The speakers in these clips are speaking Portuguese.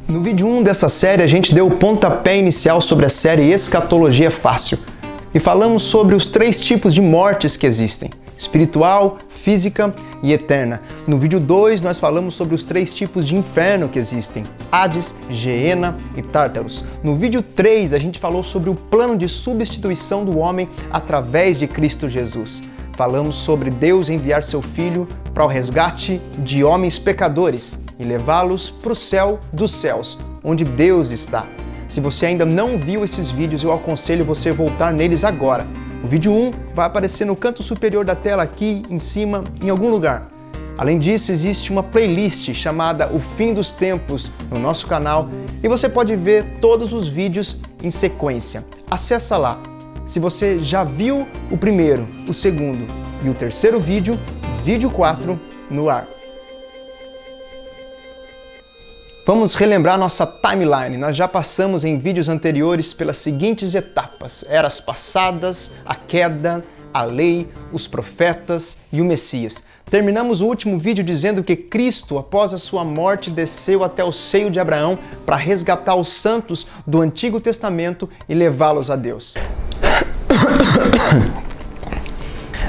No vídeo 1 dessa série, a gente deu o pontapé inicial sobre a série Escatologia Fácil e falamos sobre os 3 tipos de mortes que existem: espiritual, física e eterna. No vídeo 2, nós falamos sobre os 3 tipos de inferno que existem: Hades, Geena e Tártaros. No vídeo 3, a gente falou sobre o plano de substituição do homem através de Cristo Jesus. Falamos sobre Deus enviar seu Filho para o resgate de homens pecadores e levá-los para o céu dos céus, onde Deus está. Se você ainda não viu esses vídeos, eu aconselho você voltar neles agora. O vídeo 1 vai aparecer no canto superior da tela aqui em cima, em algum lugar. Além disso, existe uma playlist chamada O Fim dos Tempos no nosso canal e você pode ver todos os vídeos em sequência. Acessa lá. Se você já viu o primeiro, o segundo e o terceiro vídeo, vídeo 4 no ar. Vamos relembrar nossa timeline. Nós já passamos em vídeos anteriores pelas seguintes etapas: eras passadas, a queda, a lei, os profetas e o Messias. Terminamos o último vídeo dizendo que Cristo, após a sua morte, desceu até o seio de Abraão para resgatar os santos do Antigo Testamento e levá-los a Deus.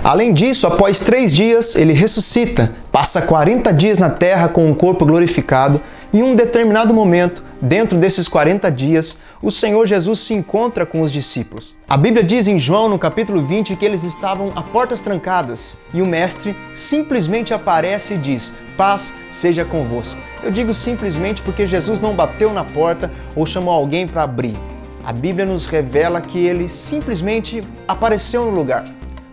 Além disso, após 3 dias, ele ressuscita, passa 40 dias na terra com um corpo glorificado e em um determinado momento, dentro desses 40 dias, o Senhor Jesus se encontra com os discípulos. A Bíblia diz em João, no capítulo 20, que eles estavam a portas trancadas e o Mestre simplesmente aparece e diz: "Paz seja convosco". Eu digo simplesmente porque Jesus não bateu na porta ou chamou alguém para abrir. A Bíblia nos revela que ele simplesmente apareceu no lugar,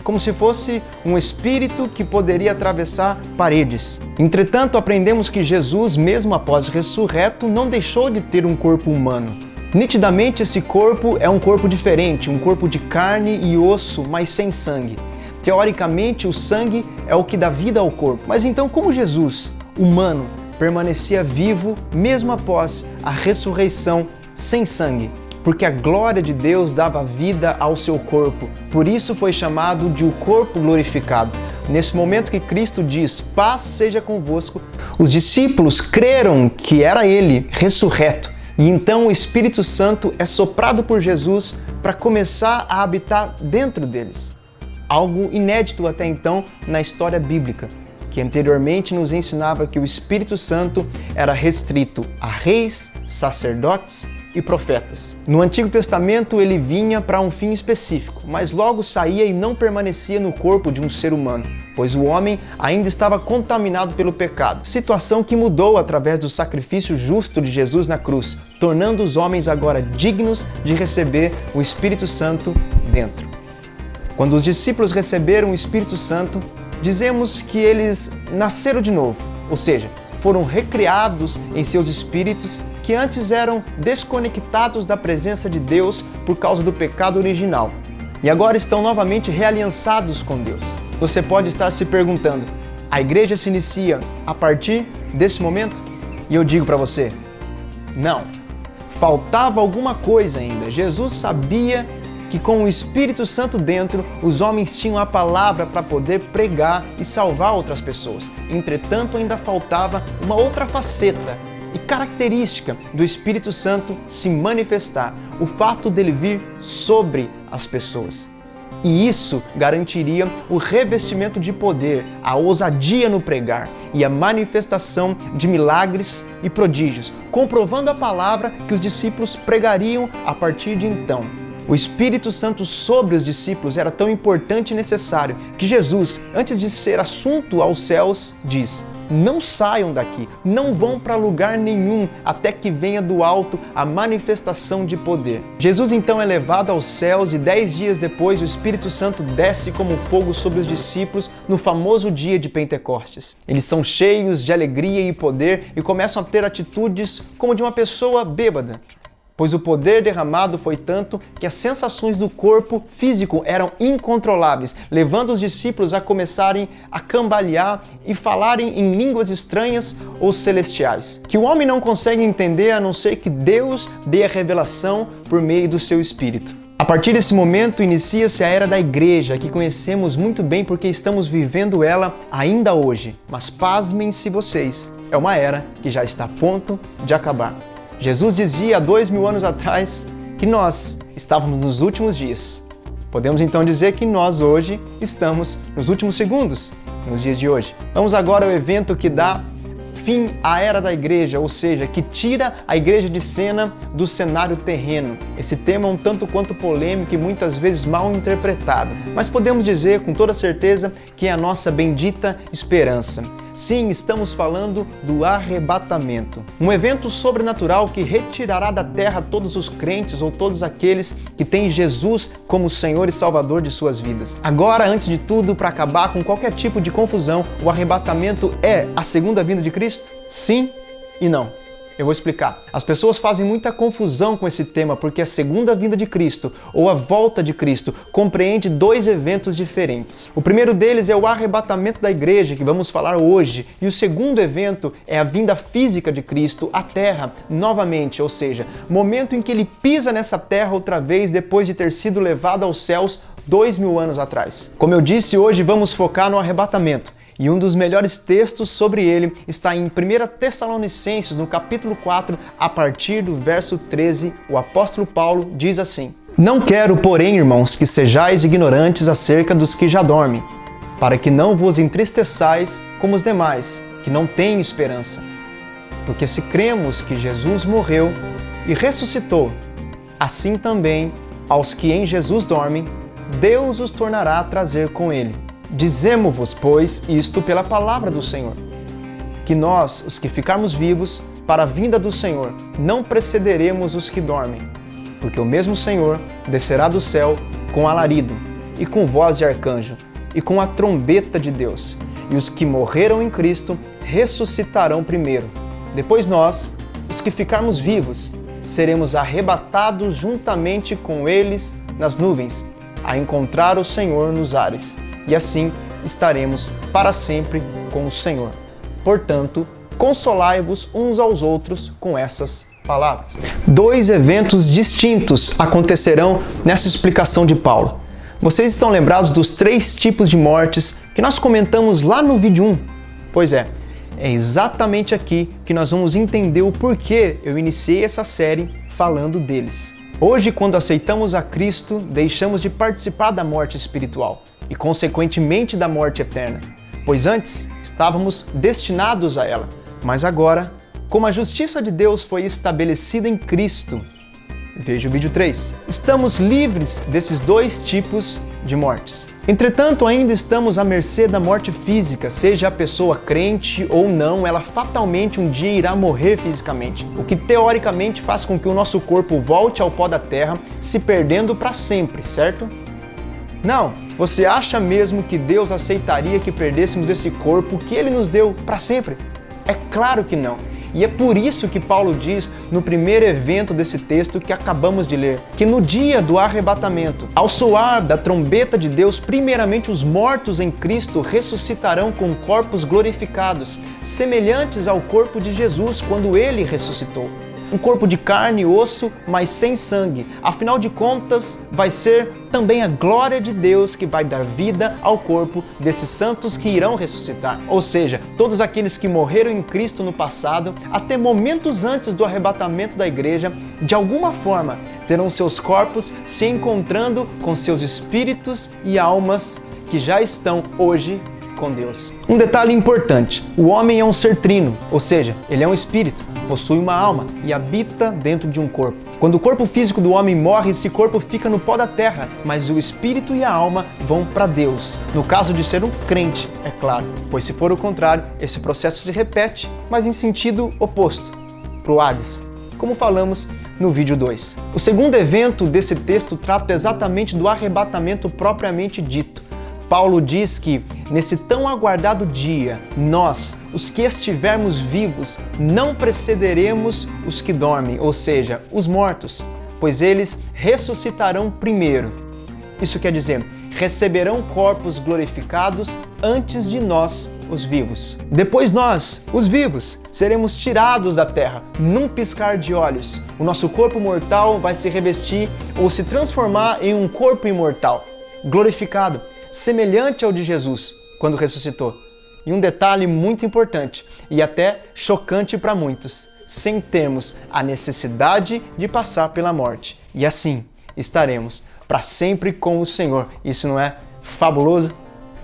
como se fosse um espírito que poderia atravessar paredes. Entretanto, aprendemos que Jesus, mesmo após ressurreto, não deixou de ter um corpo humano. Nitidamente, esse corpo é um corpo diferente, um corpo de carne e osso, mas sem sangue. Teoricamente, o sangue é o que dá vida ao corpo. Mas então, como Jesus, humano, permanecia vivo mesmo após a ressurreição sem sangue? Porque a glória de Deus dava vida ao seu corpo. Por isso foi chamado de o corpo glorificado. Nesse momento que Cristo diz: "Paz seja convosco", os discípulos creram que era ele ressurreto. E então o Espírito Santo é soprado por Jesus para começar a habitar dentro deles. Algo inédito até então na história bíblica, que anteriormente nos ensinava que o Espírito Santo era restrito a reis, sacerdotes e profetas. No Antigo Testamento ele vinha para um fim específico, mas logo saía e não permanecia no corpo de um ser humano, pois o homem ainda estava contaminado pelo pecado, situação que mudou através do sacrifício justo de Jesus na cruz, tornando os homens agora dignos de receber o Espírito Santo dentro. Quando os discípulos receberam o Espírito Santo, dizemos que eles nasceram de novo, ou seja, foram recriados em seus espíritos que antes eram desconectados da presença de Deus por causa do pecado original. E agora estão novamente realiançados com Deus. Você pode estar se perguntando: a igreja se inicia a partir desse momento? E eu digo para você: não. Faltava alguma coisa ainda. Jesus sabia que com o Espírito Santo dentro, os homens tinham a palavra para poder pregar e salvar outras pessoas. Entretanto, ainda faltava uma outra faceta e característica do Espírito Santo se manifestar, o fato dele vir sobre as pessoas. E isso garantiria o revestimento de poder, a ousadia no pregar e a manifestação de milagres e prodígios, comprovando a palavra que os discípulos pregariam a partir de então. O Espírito Santo sobre os discípulos era tão importante e necessário que Jesus, antes de ser assunto aos céus, diz: "Não saiam daqui, não vão para lugar nenhum, até que venha do alto a manifestação de poder". Jesus então é levado aos céus e 10 dias depois o Espírito Santo desce como fogo sobre os discípulos no famoso dia de Pentecostes. Eles são cheios de alegria e poder e começam a ter atitudes como de uma pessoa bêbada, pois o poder derramado foi tanto que as sensações do corpo físico eram incontroláveis, levando os discípulos a começarem a cambalear e falarem em línguas estranhas ou celestiais, que o homem não consegue entender a não ser que Deus dê a revelação por meio do seu Espírito. A partir desse momento inicia-se a era da igreja, que conhecemos muito bem porque estamos vivendo ela ainda hoje. Mas pasmem-se vocês, é uma era que já está a ponto de acabar. Jesus dizia há 2000 anos atrás que nós estávamos nos últimos dias. Podemos então dizer que nós hoje estamos nos últimos segundos, nos dias de hoje. Vamos agora ao evento que dá fim à era da igreja, ou seja, que tira a igreja de cena do cenário terreno. Esse tema é um tanto quanto polêmico e muitas vezes mal interpretado, mas podemos dizer com toda certeza que é a nossa bendita esperança. Sim, estamos falando do arrebatamento, um evento sobrenatural que retirará da terra todos os crentes ou todos aqueles que têm Jesus como Senhor e Salvador de suas vidas. Agora, antes de tudo, para acabar com qualquer tipo de confusão, o arrebatamento é a segunda vinda de Cristo? Sim e não. Eu vou explicar. As pessoas fazem muita confusão com esse tema porque a segunda vinda de Cristo ou a volta de Cristo compreende dois eventos diferentes. O primeiro deles é o arrebatamento da igreja, que vamos falar hoje, e o segundo evento é a vinda física de Cristo à terra novamente, ou seja, momento em que ele pisa nessa terra outra vez depois de ter sido levado aos céus 2000 anos atrás. Como eu disse, hoje vamos focar no arrebatamento. E um dos melhores textos sobre ele está em 1 Tessalonicenses, no capítulo 4, a partir do verso 13, o apóstolo Paulo diz assim: Não quero, porém, irmãos, que sejais ignorantes acerca dos que já dormem, para que não vos entristeçais como os demais, que não têm esperança. Porque se cremos que Jesus morreu e ressuscitou, assim também aos que em Jesus dormem, Deus os tornará a trazer com ele. Dizemo-vos, pois, isto pela palavra do Senhor, que nós, os que ficarmos vivos, para a vinda do Senhor, não precederemos os que dormem, porque o mesmo Senhor descerá do céu com alarido, e com voz de arcanjo, e com a trombeta de Deus, e os que morreram em Cristo ressuscitarão primeiro. Depois nós, os que ficarmos vivos, seremos arrebatados juntamente com eles nas nuvens, a encontrar o Senhor nos ares. E assim estaremos para sempre com o Senhor. Portanto, consolai-vos uns aos outros com essas palavras. Dois eventos distintos acontecerão nessa explicação de Paulo. Vocês estão lembrados dos 3 tipos de mortes que nós comentamos lá no vídeo 1? Pois é exatamente aqui que nós vamos entender o porquê eu iniciei essa série falando deles. Hoje, quando aceitamos a Cristo, deixamos de participar da morte espiritual e, consequentemente, da morte eterna, pois antes estávamos destinados a ela. Mas agora, como a justiça de Deus foi estabelecida em Cristo, veja o vídeo 3, estamos livres desses 2 tipos de mortes. Entretanto, ainda estamos à mercê da morte física, seja a pessoa crente ou não, ela fatalmente um dia irá morrer fisicamente, o que teoricamente faz com que o nosso corpo volte ao pó da terra, se perdendo para sempre, certo? Não, você acha mesmo que Deus aceitaria que perdêssemos esse corpo que Ele nos deu para sempre? É claro que não. E é por isso que Paulo diz no primeiro evento desse texto que acabamos de ler, que no dia do arrebatamento, ao soar da trombeta de Deus, primeiramente os mortos em Cristo ressuscitarão com corpos glorificados, semelhantes ao corpo de Jesus quando Ele ressuscitou. Um corpo de carne e osso, mas sem sangue. Afinal de contas, vai ser também a glória de Deus que vai dar vida ao corpo desses santos que irão ressuscitar. Ou seja, todos aqueles que morreram em Cristo no passado, até momentos antes do arrebatamento da igreja, de alguma forma terão seus corpos se encontrando com seus espíritos e almas que já estão hoje com Deus. Um detalhe importante: o homem é um ser trino, ou seja, ele é um espírito, possui uma alma e habita dentro de um corpo. Quando o corpo físico do homem morre, esse corpo fica no pó da terra, mas o espírito e a alma vão para Deus. No caso de ser um crente, é claro, pois se for o contrário, esse processo se repete, mas em sentido oposto, para o Hades, como falamos no vídeo 2. O segundo evento desse texto trata exatamente do arrebatamento propriamente dito. Paulo diz que, nesse tão aguardado dia, nós, os que estivermos vivos, não precederemos os que dormem, ou seja, os mortos, pois eles ressuscitarão primeiro. Isso quer dizer, receberão corpos glorificados antes de nós, os vivos. Depois nós, os vivos, seremos tirados da terra num piscar de olhos. O nosso corpo mortal vai se revestir ou se transformar em um corpo imortal, glorificado, semelhante ao de Jesus, quando ressuscitou. E um detalhe muito importante, e até chocante para muitos: sem termos a necessidade de passar pela morte. E assim estaremos para sempre com o Senhor. Isso não é fabuloso?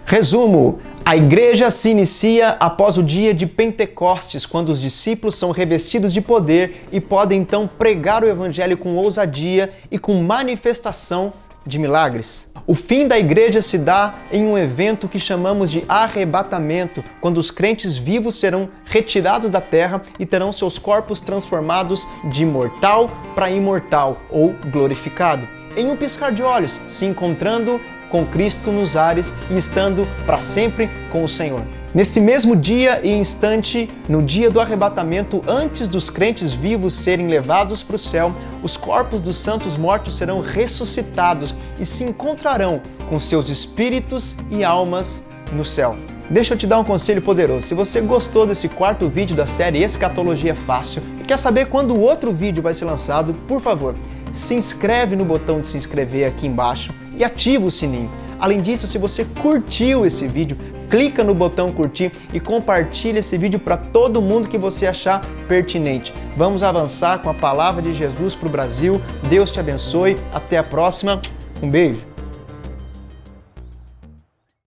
Resumo: a igreja se inicia após o dia de Pentecostes, quando os discípulos são revestidos de poder e podem então pregar o evangelho com ousadia e com manifestação de milagres. O fim da igreja se dá em um evento que chamamos de arrebatamento, quando os crentes vivos serão retirados da terra e terão seus corpos transformados de mortal para imortal ou glorificado, em um piscar de olhos, se encontrando com Cristo nos ares e estando para sempre com o Senhor. Nesse mesmo dia e instante, no dia do arrebatamento, antes dos crentes vivos serem levados para o céu, os corpos dos santos mortos serão ressuscitados e se encontrarão com seus espíritos e almas no céu. Deixa eu te dar um conselho poderoso. Se você gostou desse quarto vídeo da série Escatologia Fácil e quer saber quando o outro vídeo vai ser lançado, por favor, se inscreve no botão de se inscrever aqui embaixo e ativa o sininho. Além disso, se você curtiu esse vídeo, clica no botão curtir e compartilha esse vídeo para todo mundo que você achar pertinente. Vamos avançar com a palavra de Jesus para o Brasil. Deus te abençoe. Até a próxima. Um beijo.